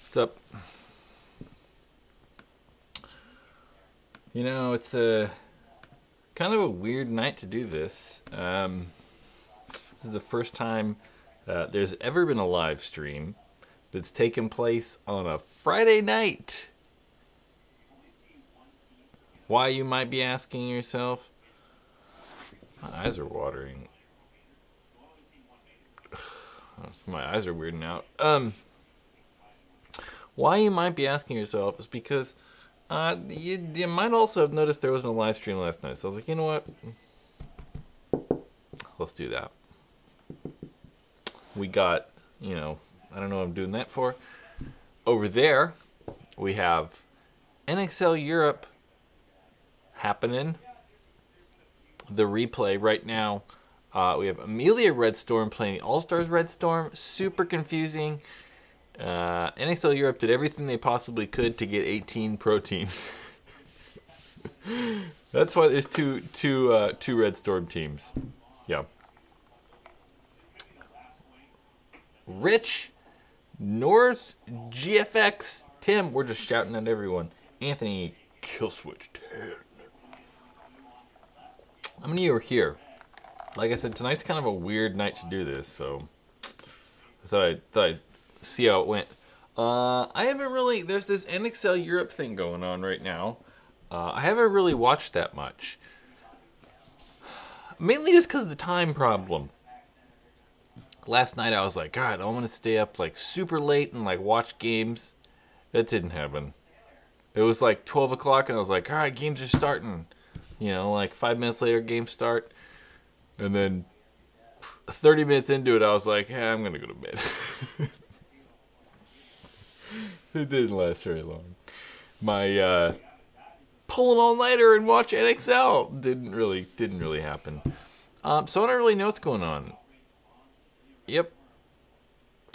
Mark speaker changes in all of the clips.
Speaker 1: What's up? You know, it's a kind of a weird night to do this. This is the first time there's ever been a live stream that's taken place on a Friday night. Why, you might be asking yourself? My eyes are watering. My eyes are weirding out. Why, you might be asking yourself, is because you might also have noticed there was no live stream last night. So I was like, you know what? Let's do that. We got, I don't know what I'm doing that for. Over there, we have NXL Europe happening. The replay right now. We have Amelia Redstorm playing All-Stars Redstorm. Super confusing. NXL Europe did everything they possibly could to get 18 pro teams. That's why there's two Redstorm teams. Yeah. Rich, North, GFX, Tim. We're just shouting at everyone. Anthony, Killswitch 10. How many of you are here? Like I said, tonight's kind of a weird night to do this, so I thought I'd see how it went. I haven't really... There's this NXL Europe thing going on right now. I haven't really watched that much. Mainly just because of the time problem. Last night I was like, God, I want to stay up like super late and like watch games. That didn't happen. It was like 12 o'clock and I was like, all right, games are starting. Like 5 minutes later, games start. And then 30 minutes into it, I was like, hey, I'm going to go to bed. It didn't last very long. My pull an all-nighter and watch NXL didn't really happen. So I don't really know what's going on. Yep.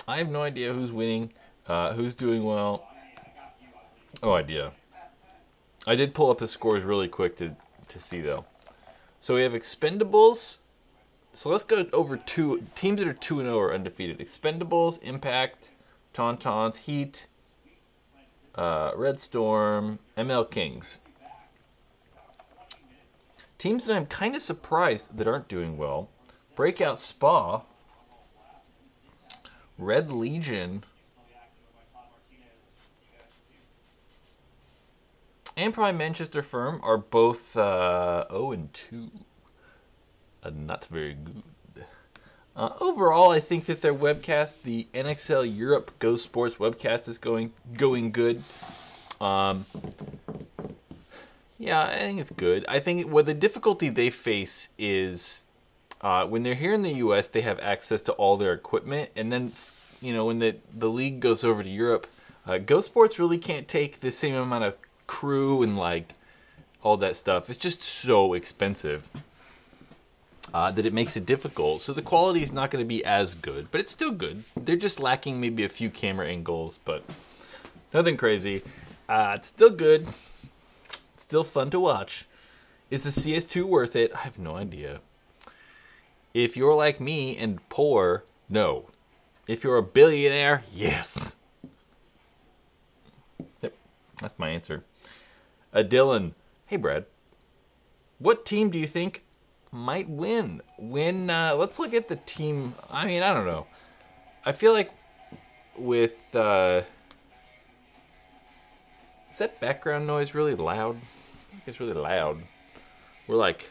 Speaker 1: I have no idea who's winning, who's doing well. No idea. I did pull up the scores really quick to see, though. So we have Expendables. So let's go over two teams that are 2-0 are undefeated. Expendables, Impact, Tauntauns, Heat, Red Storm, ML Kings. Teams that I'm kind of surprised that aren't doing well. Breakout Spa, Red Legion, and Prime Manchester Firm are both 0-2. Not very good. Overall, I think that their webcast, the NXL Europe Go Sports webcast, is going good. Yeah, I think it's good. I think what the difficulty they face is when they're here in the U.S., they have access to all their equipment, and then when the league goes over to Europe, Go Sports really can't take the same amount of crew and like all that stuff. It's just so expensive. That it makes it difficult. So the quality is not going to be as good, but it's still good. They're just lacking maybe a few camera angles, but nothing crazy. It's still good. It's still fun to watch. Is the CS2 worth it? I have no idea. If you're like me and poor, no. If you're a billionaire, yes. Yep, that's my answer. Dylan, hey Brad, what team do you think might win? Let's look at the team. I mean, I don't know. I feel like with is that background noise really loud? I think it's really loud. We're like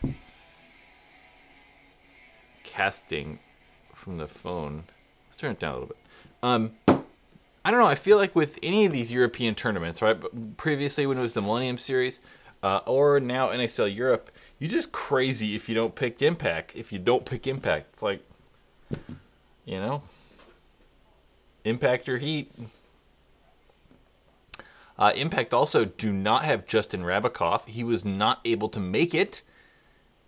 Speaker 1: casting from the phone. Let's turn it down a little bit. I don't know. I feel like with any of these European tournaments, right? But previously when it was the Millennium Series, or now NXL Europe, you're just crazy if you don't pick Impact. If you don't pick Impact, it's like, Impact or Heat. Impact also do not have Justin Rabikoff. He was not able to make it.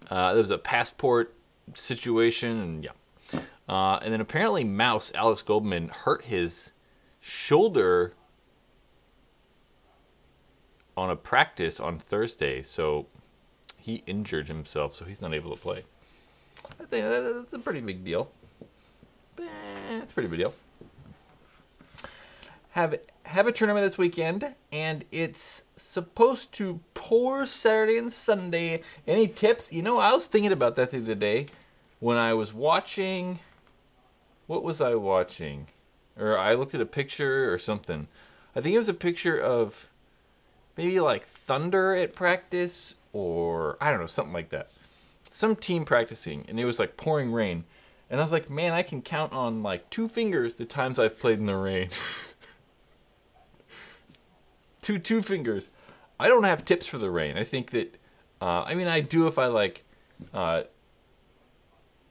Speaker 1: There was a passport situation, and yeah. And then apparently Mouse, Alex Goldman, hurt his shoulder on a practice on Thursday, so he injured himself, so he's not able to play. I think that's a pretty big deal. It's a pretty big deal. Have have a tournament this weekend, and it's supposed to pour Saturday and Sunday. Any tips? You know, I was thinking about that the other day when I was watching. What was I watching? Or I looked at a picture or something. I think it was a picture of maybe like Thunder at practice, or I don't know, something like that. Some team practicing, and it was like pouring rain. And I was like, man, I can count on like 2 fingers the times I've played in the rain. Two fingers. I don't have tips for the rain. I think that, I mean, I do if I like, I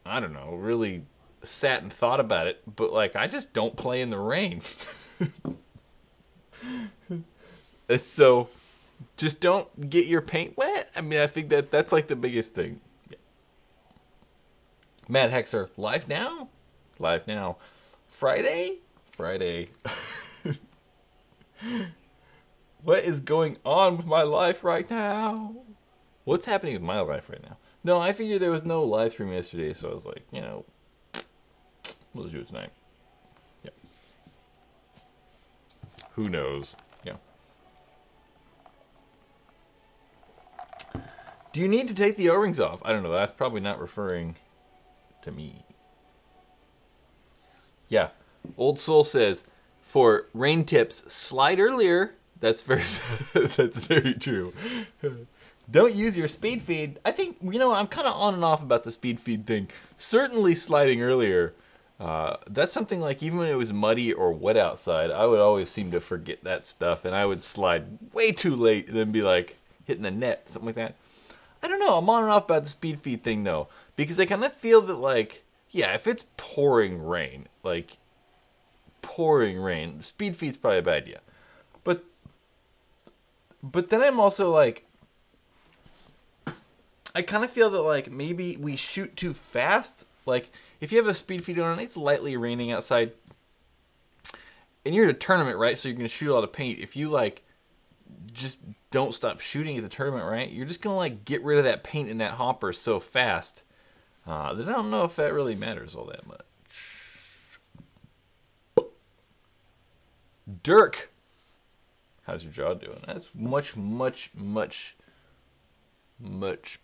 Speaker 1: don't know, really sat and thought about it. But like, I just don't play in the rain. So, just don't get your paint wet. I mean, I think that's like the biggest thing. Yeah. Matt Hexer, live now? Live now. Friday? Friday. What is going on with my life right now? What's happening with my life right now? No, I figured there was no live stream yesterday, so I was like, you know, we'll do it tonight. Yeah. Who knows? Yeah. Do you need to take the O-rings off? I don't know. That's probably not referring to me. Yeah. Old Soul says, for rain tips, slide earlier. That's very true. Don't use your speed feed. I think, you know, I'm kind of on and off about the speed feed thing. Certainly sliding earlier. That's something like even when it was muddy or wet outside, I would always seem to forget that stuff. And I would slide way too late and then be like hitting the net, something like that. I don't know. I'm on and off about the speed feed thing, though. Because I kind of feel that, like, yeah, if it's pouring rain, like, pouring rain, speed feed's probably a bad idea. But then I'm also like, I kind of feel that like maybe we shoot too fast. Like if you have a speed feed on, it's lightly raining outside, and you're at a tournament, right? So you're gonna shoot a lot of paint. If you like just don't stop shooting at the tournament, right? You're just gonna like get rid of that paint in that hopper so fast that I don't know if that really matters all that much. Dirk. How's your jaw doing? That's much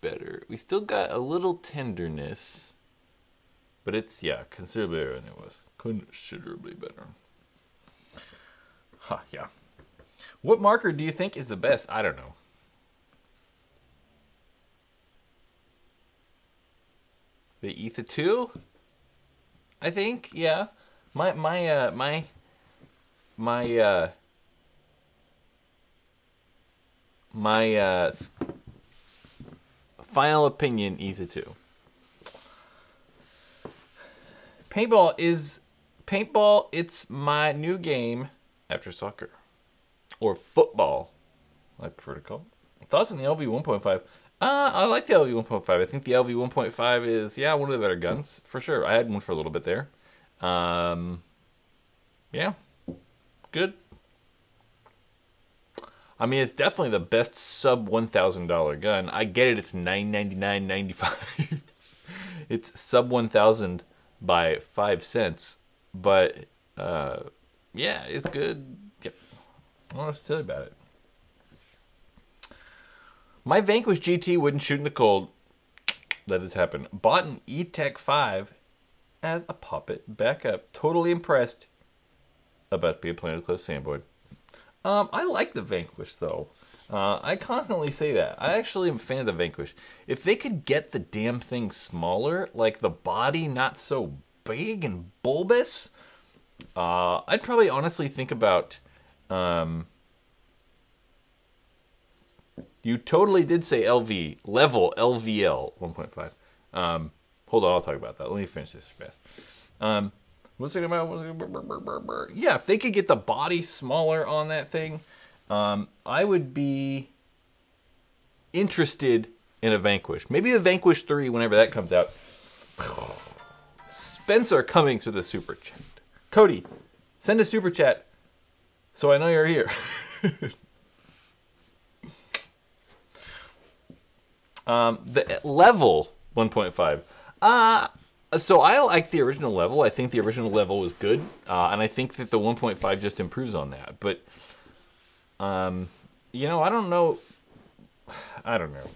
Speaker 1: better. We still got a little tenderness, but it's, yeah, considerably better than it was. Considerably better. Huh, yeah. What marker do you think is the best? I don't know. The Etha 2? I think, yeah. My final opinion, Etha 2. Paintball, it's my new game after soccer. Or football, I prefer to call it. Thoughts on the LV 1.5? I like the LV 1.5. I think the LV 1.5 is, yeah, one of the better guns, for sure. I had one for a little bit there. Yeah, good. I mean, it's definitely the best sub $1,000 gun. I get it, it's $999.95. It's sub 1,000 by 5 cents. But, yeah, it's good. Yep. I don't know what to tell you about it. My Vanquish GT wouldn't shoot in the cold. Let this happen. Bought an E-Tech 5 as a puppet backup. Totally impressed. About to be a Planet Eclipse fanboy. I like the Vanquish, though. I constantly say that. I actually am a fan of the Vanquish. If they could get the damn thing smaller, like the body not so big and bulbous, I'd probably honestly think about... you totally did say LV, level LVL 1.5. Hold on, I'll talk about that. Let me finish this fast. What's it about? Yeah, if they could get the body smaller on that thing, I would be interested in a Vanquish. Maybe the Vanquish 3 whenever that comes out. Spencer coming to the super chat. Cody, send a super chat so I know you're here. The level 1.5. So I like the original level. I think the original level was good, and I think that the 1.5 just improves on that. But, I don't know. I don't know.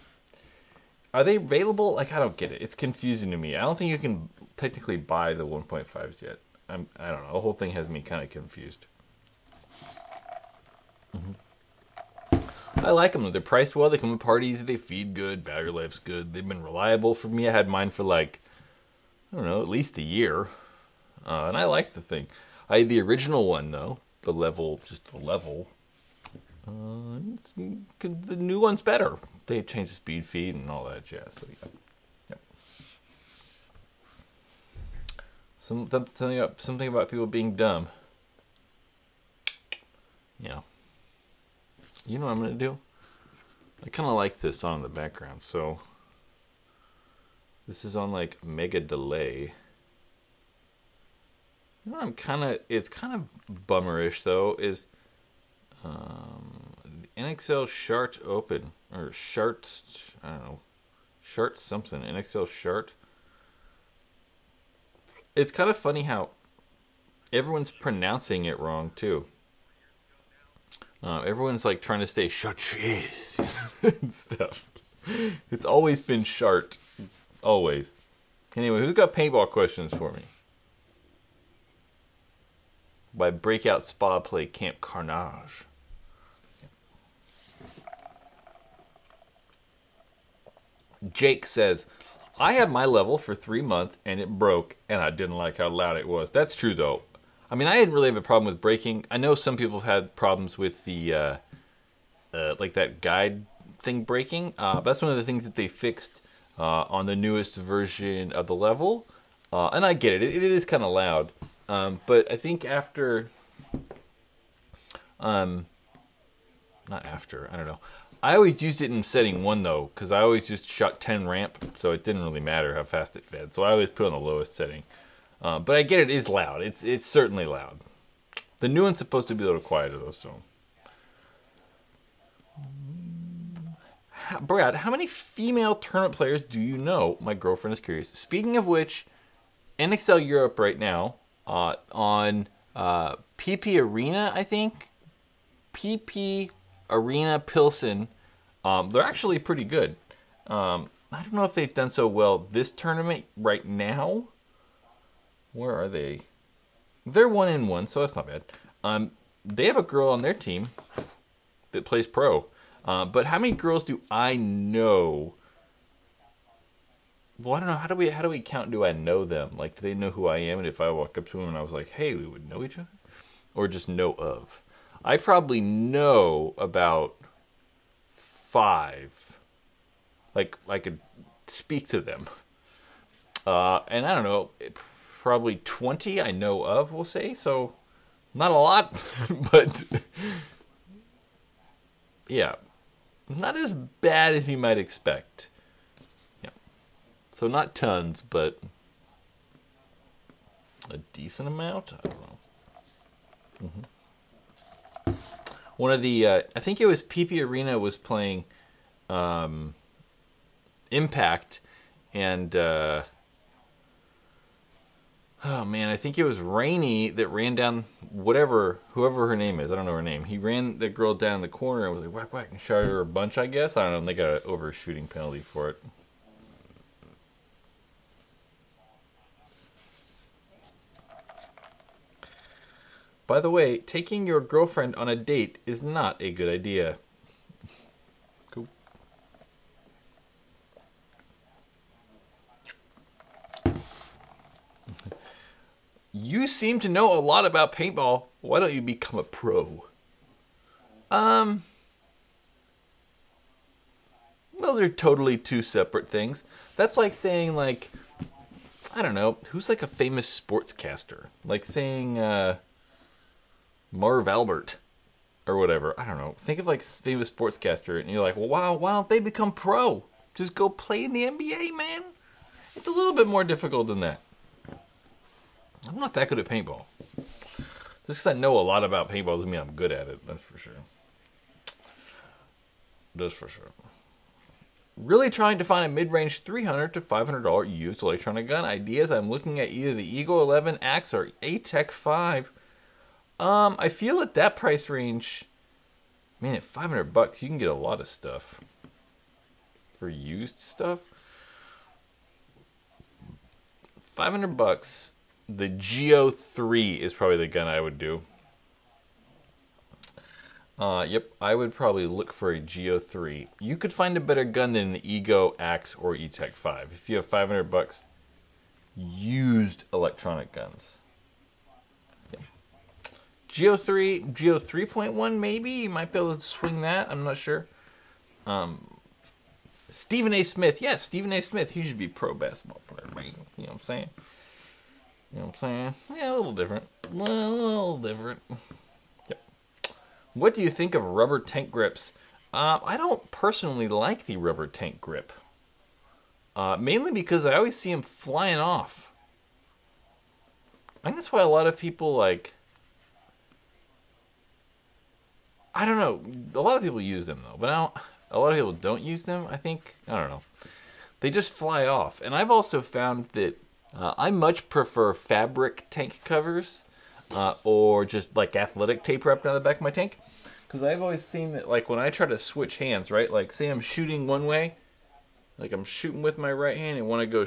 Speaker 1: Are they available? Like, I don't get it. It's confusing to me. I don't think you can technically buy the 1.5s yet. I don't know. The whole thing has me kind of confused. I like them. They're priced well. They come with parties. They feed good. Battery life's good. They've been reliable for me. I had mine for like, I don't know, at least a year. And I liked the thing. I had the original one, though. The level, just the level. The new one's better. They changed the speed feed and all that jazz. So, yeah. Yep. Something about people being dumb. Yeah. You know what I'm going to do? I kind of like this on in the background. So, this is on like mega delay. You know what it's kind of bummerish though, is the NXL Shart Open, or Shart, I don't know, Shart something, NXL Shart. It's kind of funny how everyone's pronouncing it wrong too. Everyone's like trying to say Shart and stuff. It's always been Shart, always. Anyway, who's got paintball questions for me? By Breakout Spa play Camp Carnage. Jake says, I had my level for 3 months and it broke and I didn't like how loud it was. That's true though. I mean, I didn't really have a problem with breaking. I know some people have had problems with the, like that guide thing breaking. That's one of the things that they fixed on the newest version of the level. And I get it. It is kind of loud. But I think after, not after, I don't know. I always used it in setting 1 though, because I always just shot 10 ramp, so it didn't really matter how fast it fed. So I always put it on the lowest setting. But I get it is loud. It's certainly loud. The new one's supposed to be a little quieter though, so. Brad, how many female tournament players do you know? My girlfriend is curious. Speaking of which, NXL Europe right now, on PP Arena, I think. PP Arena Pilsen. They're actually pretty good. I don't know if they've done so well this tournament right now. Where are they? They're 1-1, so that's not bad. They have a girl on their team that plays pro. But how many girls do I know? Well, I don't know. How do we count? Do I know them? Like, do they know who I am? And if I walk up to them and I was like, "Hey, we would know each other," or just know of? I probably know about 5. Like, I could speak to them. And I don't know, probably 20 I know of, we'll say. So, not a lot, but yeah, not as bad as you might expect. Yeah. So not tons, but a decent amount. I don't know. One of the, I think it was PP Arena was playing Impact, and oh man, I think it was Rainey that ran down whoever her name is. I don't know her name. He ran the girl down the corner and was like whack whack and shot her a bunch, I guess. I don't know. And they got an overshooting penalty for it. By the way, taking your girlfriend on a date is not a good idea. Cool. You seem to know a lot about paintball. Why don't you become a pro? Those are totally 2 separate things. That's like saying, like, I don't know, who's like a famous sportscaster? Like saying, Marv Albert or whatever. I don't know. Think of like famous sportscaster and you're like, well, wow, why don't they become pro? Just go play in the NBA, man. It's a little bit more difficult than that. I'm not that good at paintball. Just because I know a lot about paintball doesn't mean I'm good at it. That's for sure. That's for sure. Really trying to find a mid-range $300 to $500 used electronic gun ideas. I'm looking at either the Eagle 11 Axe or A-Tech 5. I feel at that price range, man, at $500 you can get a lot of stuff. For used stuff, $500. The Geo 3 is probably the gun I would do. Yep, I would probably look for a Geo 3. You could find a better gun than the Ego, Axe, or E-Tech 5 if you have $500 used electronic guns. Yeah. Geo 3, Geo 3.1 maybe? You might be able to swing that, I'm not sure. Stephen A. Smith. Yeah, Stephen A. Smith. He should be pro basketball player, right? You know what I'm saying? You know what I'm saying? Yeah, a little different. A little different. What do you think of rubber tank grips? I don't personally like the rubber tank grip. Mainly because I always see them flying off. I think that's why a lot of people like... I don't know. A lot of people use them though, but a lot of people don't use them, I think. I don't know. They just fly off. And I've also found that I much prefer fabric tank covers. Or just like athletic tape wrapped around the back of my tank. Because I've always seen that, like when I try to switch hands, right? Like say I'm shooting one way, like I'm shooting with my right hand and want to go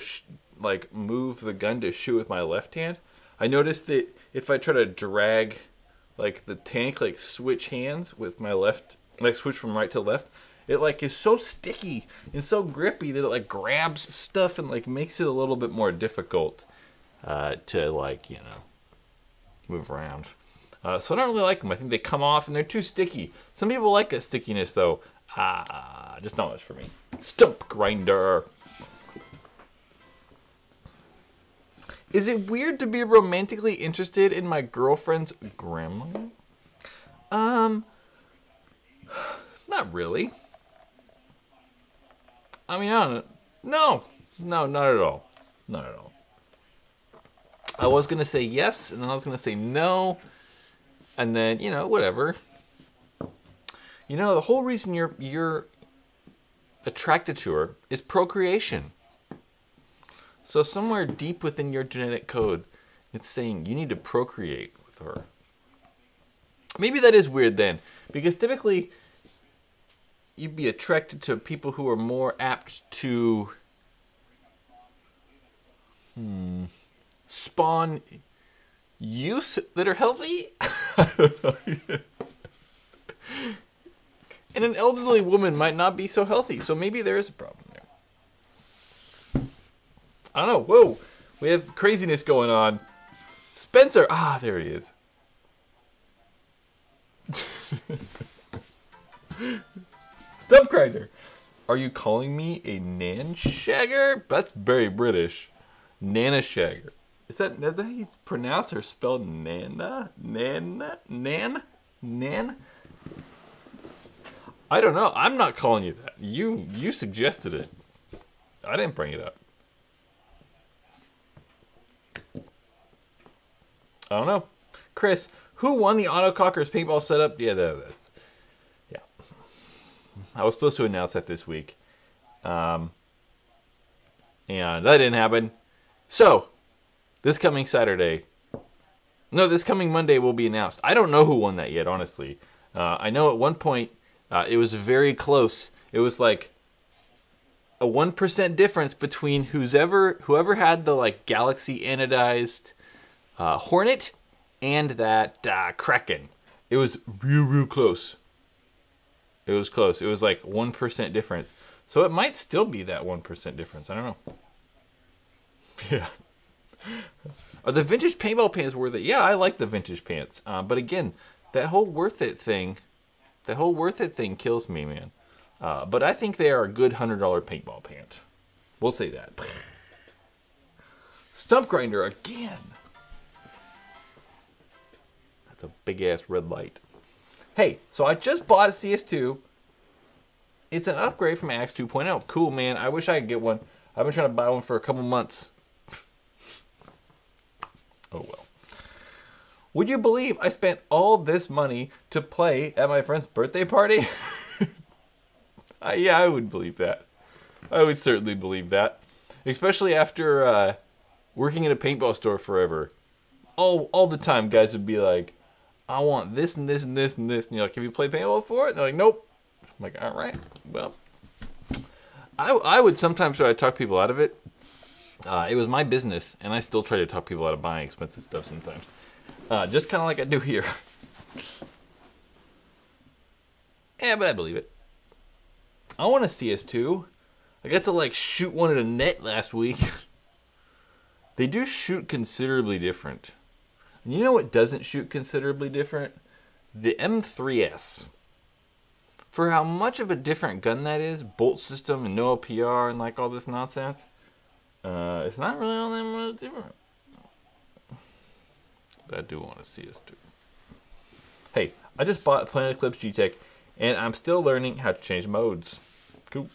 Speaker 1: like move the gun to shoot with my left hand. I noticed that if I try to drag like the tank, like switch hands with my left, like switch from right to left, it like is so sticky and so grippy that it like grabs stuff and like makes it a little bit more difficult to like, you know, move around. So I don't really like them. I think they come off and they're too sticky. Some people like that stickiness though. Just not much for me. Stump grinder. Is it weird to be romantically interested in my girlfriend's grandma? Not really. I mean, I don't know. No, not at all. Not at all. I was going to say yes, and then I was going to say no, and then, you know, whatever. You know, the whole reason you're attracted to her is procreation. So somewhere deep within your genetic code, it's saying you need to procreate with her. Maybe that is weird then, because typically you'd be attracted to people who are more apt to spawn youth that are healthy. I don't know. And an elderly woman might not be so healthy, so maybe there is a problem there. I don't know. Whoa, we have craziness going on. Spencer, there he is. Stump grinder. Are you calling me a nan shagger? That's very British. Nana shagger. Is that how you pronounce or spell nana? Nana? Nan? Nan? I don't know. I'm not calling you that. You suggested it. I didn't bring it up. I don't know. Chris, who won the Autocockers paintball setup? Yeah, yeah. I was supposed to announce that this week. And that didn't happen. So, this coming Monday will be announced. I don't know who won that yet, honestly. I know at one point it was very close. It was like a 1% difference between whoever had the like Galaxy anodized Hornet and that Kraken. It was real close. It was close. It was like 1% difference. So it might still be that 1% difference. I don't know. Yeah. Are the vintage paintball pants worth it? Yeah, I like the vintage pants. But again, that whole worth it thing kills me, man. But I think they are a good $100 paintball pant. We'll say that. Stump grinder again. That's a big ass red light. Hey, so I just bought a CS2. It's an upgrade from Axe 2.0. Cool, man. I wish I could get one. I've been trying to buy one for a couple months. Oh well. Would you believe I spent all this money to play at my friend's birthday party? Yeah, I would believe that. I would certainly believe that. Especially after working in a paintball store forever. All the time, guys would be like, I want this and this and this and this. And you're like, have you played paintball before? And they're like, nope. I'm like, all right. Well, I would sometimes try to talk people out of it. It was my business, and I still try to talk people out of buying expensive stuff sometimes. Just kind of like I do here. Yeah, but I believe it. I want a CS2. I got to like shoot one at a net last week. They do shoot considerably different. And you know what doesn't shoot considerably different? The M3S. For how much of a different gun that is, bolt system and no OPR and like all this nonsense, it's not really all that much different. But I do want a CS2. Hey, I just bought Planet Eclipse G-Tech, and I'm still learning how to change modes. Cool.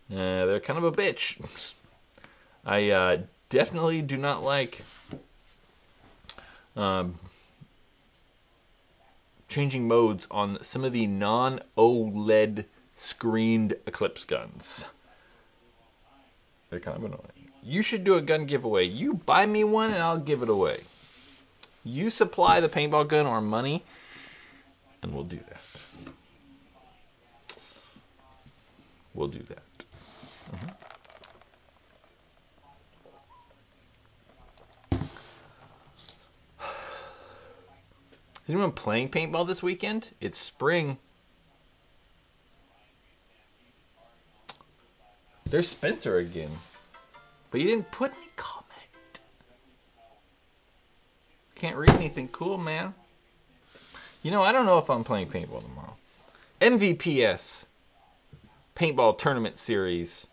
Speaker 1: They're kind of a bitch. I definitely do not like changing modes on some of the non-OLED screened Eclipse guns. They're kind of annoying. You should do a gun giveaway. You buy me one and I'll give it away. You supply the paintball gun or money, and we'll do that. We'll do that. Mm-hmm. Is anyone playing paintball this weekend? It's spring. There's Spencer again. But you didn't put any comment. Can't read anything cool, man. You know, I don't know if I'm playing paintball tomorrow. MVPS. Paintball Tournament Series.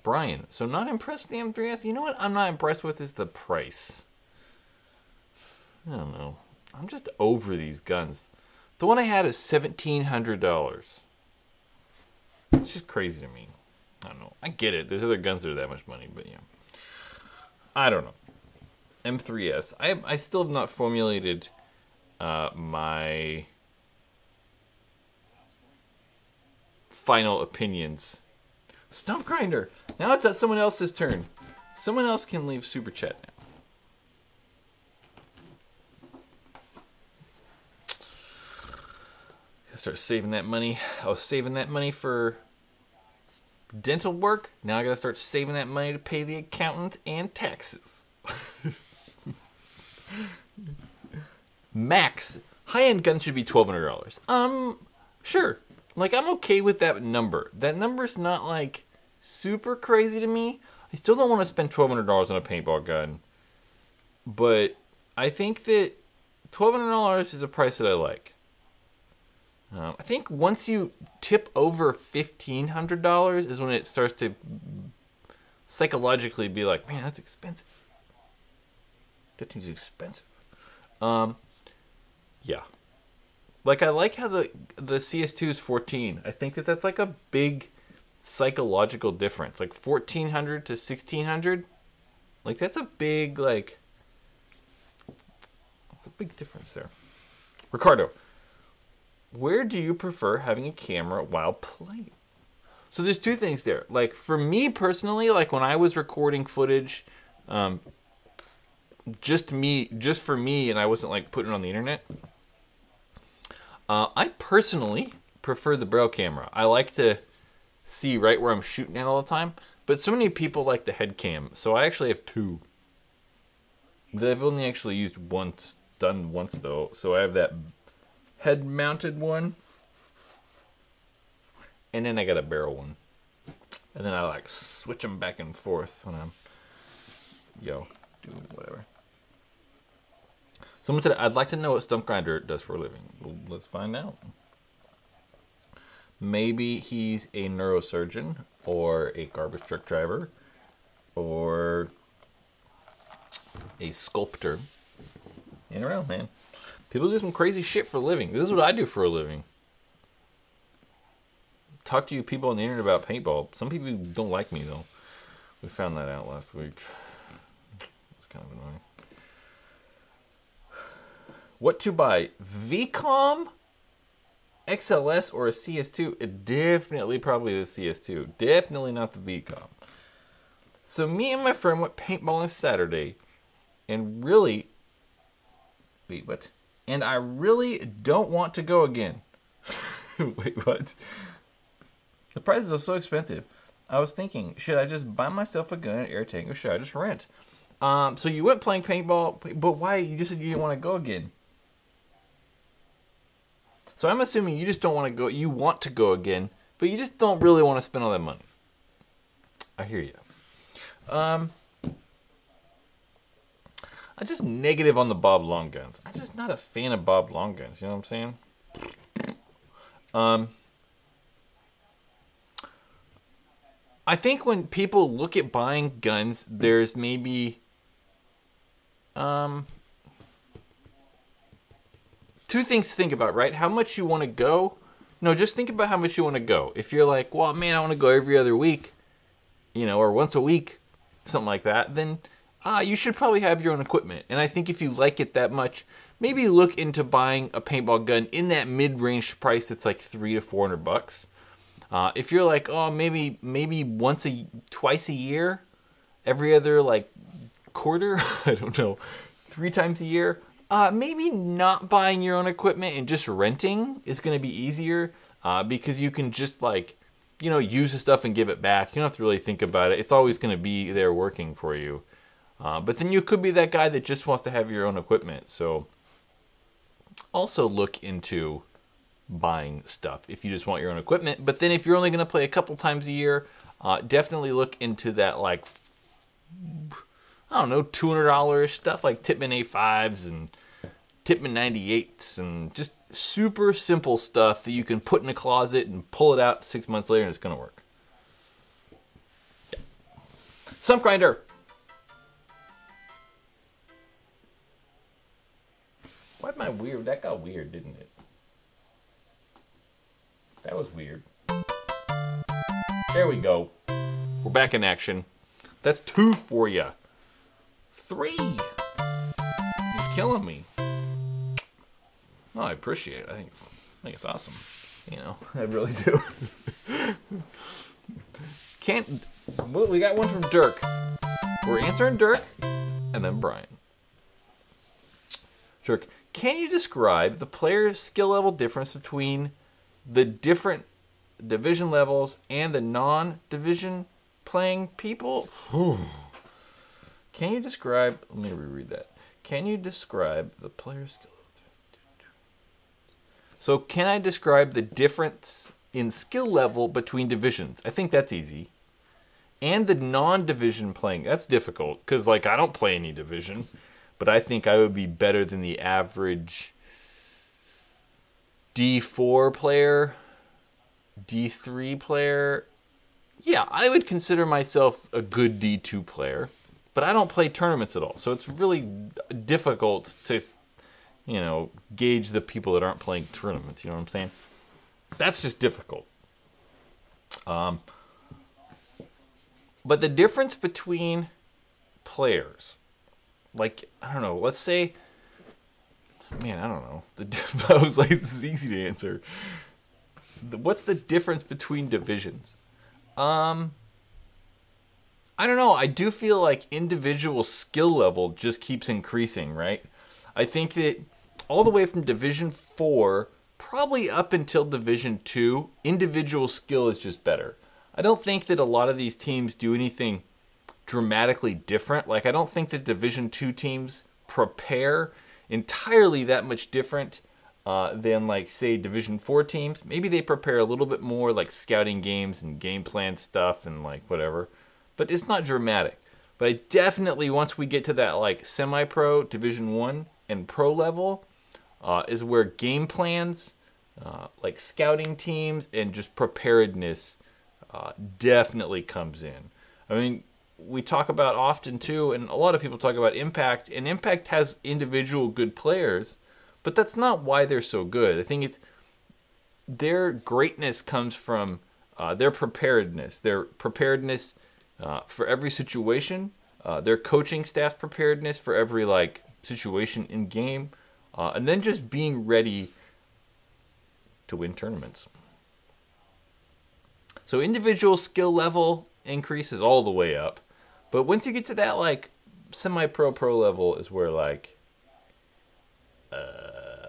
Speaker 1: Brian, so not impressed with the M3S? You know what I'm not impressed with is the price. I don't know. I'm just over these guns. The one I had is $1,700. It's just crazy to me. I don't know. I get it. There's other guns that are that much money, but yeah. I don't know. M3S. I still have not formulated my final opinions. Stump Grinder. Now it's at someone else's turn. Someone else can leave super chat now. Gotta start saving that money. I was saving that money for dental work. Now I gotta start saving that money to pay the accountant and taxes. Max. High-end guns should be $1,200. Sure. Like, I'm okay with that number. That number's not, like, super crazy to me. I still don't want to spend $1,200 on a paintball gun. But I think that $1,200 is a price that I like. I think once you tip over $1,500 is when it starts to psychologically be like, man, that's expensive. That thing's expensive. Yeah. Like, I like how the CS2 is 14. I think that that's like a big psychological difference. Like, 1,400 to 1,600. Like, that's a big, like... That's a big difference there. Ricardo, where do you prefer having a camera while playing? So there's two things there. Like, for me personally, like, when I was recording footage, just for me, and I wasn't, like, putting it on the internet... I personally prefer the barrel camera. I like to see right where I'm shooting at all the time. But so many people like the head cam. So I actually have two. That I've only actually used once, done once though. So I have that head mounted one. And then I got a barrel one. And then I like switch them back and forth when I'm, doing whatever. Someone said, I'd like to know what Stump Grinder does for a living. Well, let's find out. Maybe he's a neurosurgeon or a garbage truck driver or a sculptor. You don't know, man. People do some crazy shit for a living. This is what I do for a living. Talk to you people on the internet about paintball. Some people don't like me, though. We found that out last week. It's kind of annoying. What to buy? VCOM, XLS, or a CS2? Definitely probably the CS2. Definitely not the VCOM. So me and my friend went paintballing Saturday, and really, wait, what? And I really don't want to go again. Wait, what? The prices are so expensive. I was thinking, should I just buy myself a gun and air tank, or should I just rent? So you went playing paintball, but why? You just said you didn't want to go again. So I'm assuming you just don't want to go. You want to go again, but you just don't really want to spend all that money. I hear you. I'm just negative on the Bob Long guns. I'm just not a fan of Bob Long guns. You know what I'm saying? I think when people look at buying guns, there's maybe two things to think about, right? How much you want to go. No, just think about how much you want to go. If you're like, well, man, I want to go every other week, or once a week, something like that, then you should probably have your own equipment. And I think if you like it that much, maybe look into buying a paintball gun in that mid-range price that's like $300 to $400. If you're like, oh, maybe twice a year, every other like quarter, I don't know, 3 times a year, maybe not buying your own equipment and just renting is going to be easier because you can just use the stuff and give it back. You don't have to really think about it. It's always going to be there working for you. But then you could be that guy that just wants to have your own equipment. So also look into buying stuff if you just want your own equipment. But then if you're only going to play a couple times a year, definitely look into that $200 stuff like Tippmann A5s and Tippmann 98s and just super simple stuff that you can put in a closet and pull it out 6 months later and it's going to work. Yeah. Sump grinder. Why am I weird? That got weird, didn't it? That was weird. There we go. We're back in action. That's 2 for you. 3. You're killing me. Oh, I appreciate it. I think it's awesome. I really do. We got one from Dirk. We're answering Dirk and then Brian. Dirk, can you describe the player skill level difference between the different division levels and the non-division playing people? Can you describe... Let me reread that. Can you describe the player skill... So can I describe the difference in skill level between divisions? I think that's easy. And the non-division playing. That's difficult because I don't play any division. But I think I would be better than the average D4 player, D3 player. Yeah, I would consider myself a good D2 player. But I don't play tournaments at all. So it's really difficult to, gauge the people that aren't playing tournaments. You know what I'm saying? That's just difficult. But the difference between players, I don't know, let's say, man, I don't know. I was like, this is easy to answer. What's the difference between divisions? I don't know. I do feel like individual skill level just keeps increasing, right? I think that all the way from Division 4, probably up until Division 2, individual skill is just better. I don't think that a lot of these teams do anything dramatically different. I don't think that Division 2 teams prepare entirely that much different than, say, Division 4 teams. Maybe they prepare a little bit more, scouting games and game plan stuff and, whatever. But it's not dramatic. But I definitely, once we get to that, semi-pro, Division 1, and pro level, is where game plans, scouting teams, and just preparedness definitely comes in. I mean, we talk about often, too, and a lot of people talk about Impact, and Impact has individual good players, but that's not why they're so good. I think it's their greatness comes from their preparedness. Their preparedness for every situation, their coaching staff's preparedness for every situation in game, and then just being ready to win tournaments. So individual skill level increases all the way up. But once you get to that like semi-pro level is where like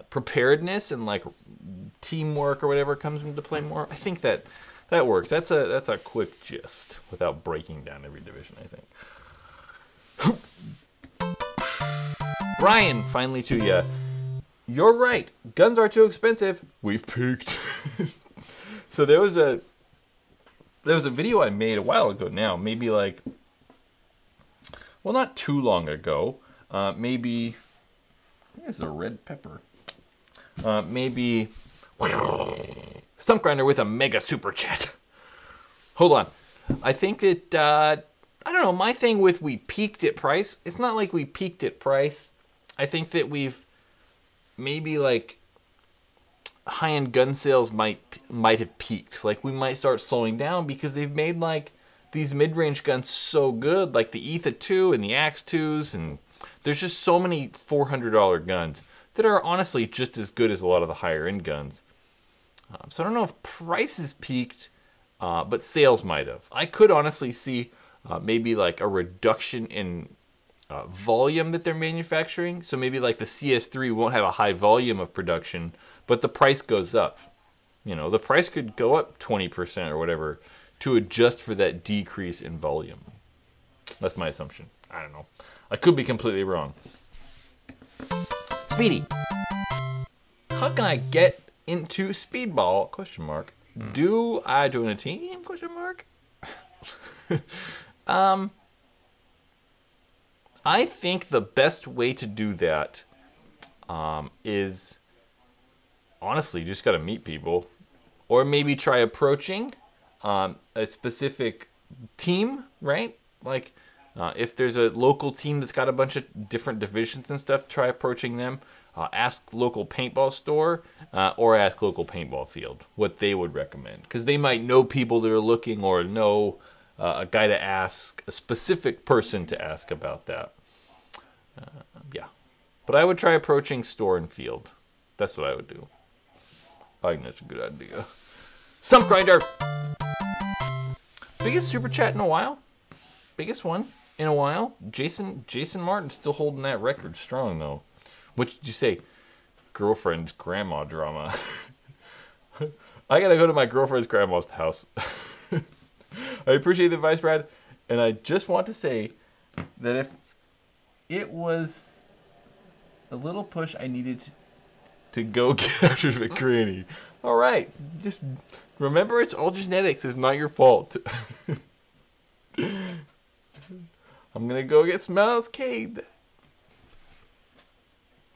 Speaker 1: preparedness and like teamwork or whatever comes into play more. I think that works. That's a quick gist without breaking down every division, I think. Brian, finally to you. You're right. Guns are too expensive. We've peaked. So there was a video I made a while ago now, maybe like, well, not too long ago. Maybe, I think this is a red pepper. Maybe Stump Grinder with a mega super chat. Hold on. I think that, I don't know, my thing with we peaked at price, it's not like we peaked at price. I think that we've maybe like high-end gun sales might have peaked. Like we might start slowing down because they've made like these mid-range guns so good, like the Etha 2 and the Axe 2s, and there's just so many $400 guns that are honestly just as good as a lot of the higher-end guns. So I don't know if prices peaked, but sales might have. I could honestly see maybe like a reduction in volume that they're manufacturing. So maybe like the CS3 won't have a high volume of production, but the price goes up. You know, the price could go up 20% or whatever to adjust for that decrease in volume. That's my assumption. I don't know. I could be completely wrong. Speedy, how can I get into speedball? Question mark. Do I join a team? Question mark. I think the best way to do that is honestly just got to meet people, or maybe try approaching a specific team, right? Like if there's a local team that's got a bunch of different divisions and stuff, try approaching them. Ask local paintball store or ask local paintball field what they would recommend, because they might know people that are looking, or know a guy to ask, a specific person to ask about that. Yeah, but I would try approaching store and field. That's what I would do. I think that's a good idea. Stump Grinder! Biggest super chat in a while. Biggest one in a while. Jason Martin still holding that record strong, though. What did you say? Girlfriend's grandma drama. I gotta go to my girlfriend's grandma's house. I appreciate the advice, Brad. And I just want to say that if it was a little push I needed to go get after McGranny. All right. Just remember, it's all genetics. It's not your fault. I'm going to go get Smells Cade.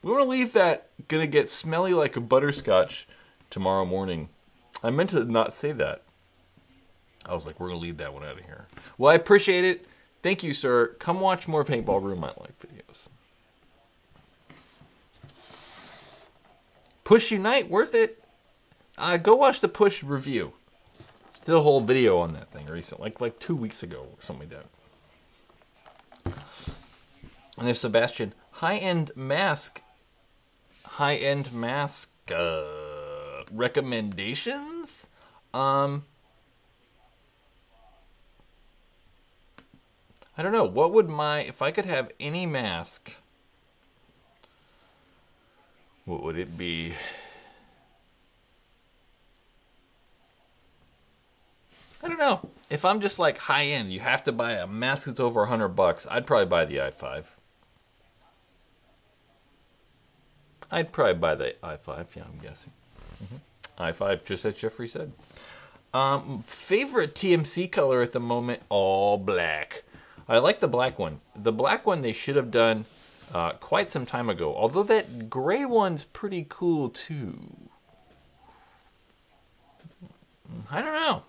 Speaker 1: We want to leave that going to get smelly like a butterscotch tomorrow morning. I meant to not say that. I was like, we're going to leave that one out of here. Well, I appreciate it. Thank you, sir. Come watch more Paintball Ruin My Life videos. Push Unite, worth it. Go watch the Push review. Did a whole video on that thing recently, like 2 weeks ago or something like that. And there's Sebastian. High-end mask recommendations. I don't know. What would if I could have any mask, what would it be? I don't know. If I'm just like high end, you have to buy a mask that's over $100, I'd probably buy the i5. I'd probably buy the i5, yeah, I'm guessing. i5, just as Jeffrey said. Favorite TMC color at the moment, all black. I like the black one. The black one they should have done quite some time ago. Although that gray one's pretty cool too. I don't know.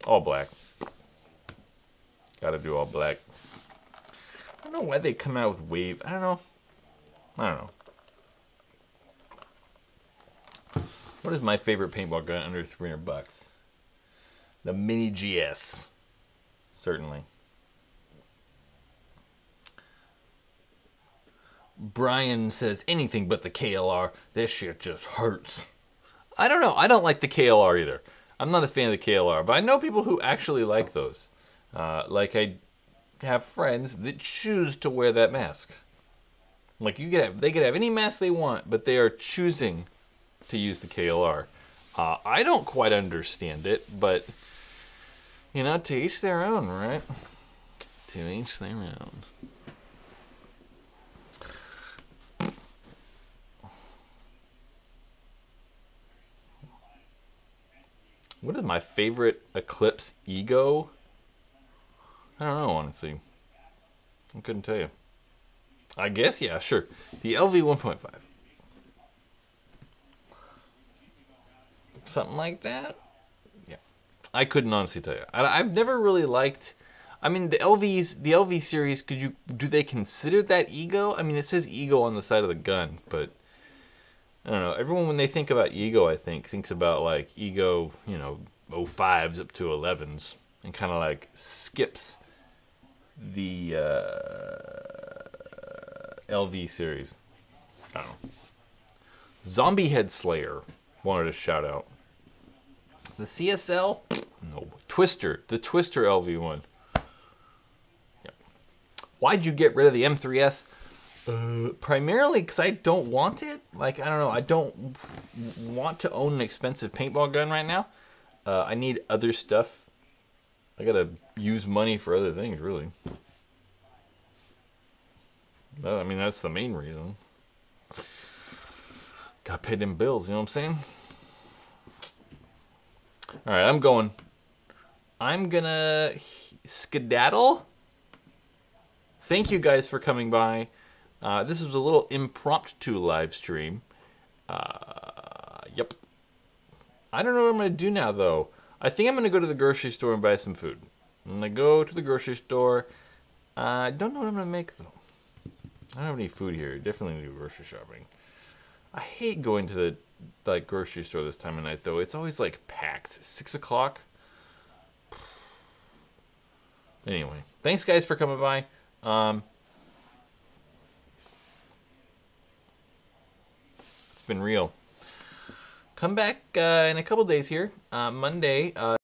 Speaker 1: All black. Gotta do all black. I don't know why they come out with wave. I don't know. What is my favorite paintball gun under $300? The Mini GS. Certainly. Brian says anything but the KLR. This shit just hurts. I don't know. I don't like the KLR either. I'm not a fan of the KLR, but I know people who actually like those. Like I have friends that choose to wear that mask. Like they could have any mask they want, but they are choosing to use the KLR. I don't quite understand it, but you know, to each their own, right? To each their own. What is my favorite Eclipse Ego? I don't know, honestly. I couldn't tell you. I guess, yeah, sure. The LV 1.5. Something like that? Yeah. I couldn't honestly tell you. I've never really liked... I mean, the LV series, do they consider that Ego? I mean, it says Ego on the side of the gun, but... I don't know. Everyone, when they think about Ego, I think, thinks about, like, Ego, you know, 05s up to 11s. And kind of, like, skips the LV series. I don't know. Zombie Head Slayer wanted a shout out. The CSL? No. Twister. The Twister LV one. Yep. Why'd you get rid of the M3S? Primarily because I don't want it. Like, I don't know. I don't want to own an expensive paintball gun right now. I need other stuff. I gotta use money for other things, really. I mean, that's the main reason. Gotta pay them bills, you know what I'm saying? Alright, I'm going. I'm gonna skedaddle. Thank you guys for coming by. This was a little impromptu live stream. Yep. I don't know what I'm going to do now, though. I think I'm going to go to the grocery store and buy some food. I'm going to go to the grocery store. I don't know what I'm going to make, though. I don't have any food here. Definitely need to do grocery shopping. I hate going to the grocery store this time of night, though. It's always, like, packed. 6 o'clock. Anyway. Thanks, guys, for coming by. It's been real. Come back in a couple days here. Monday.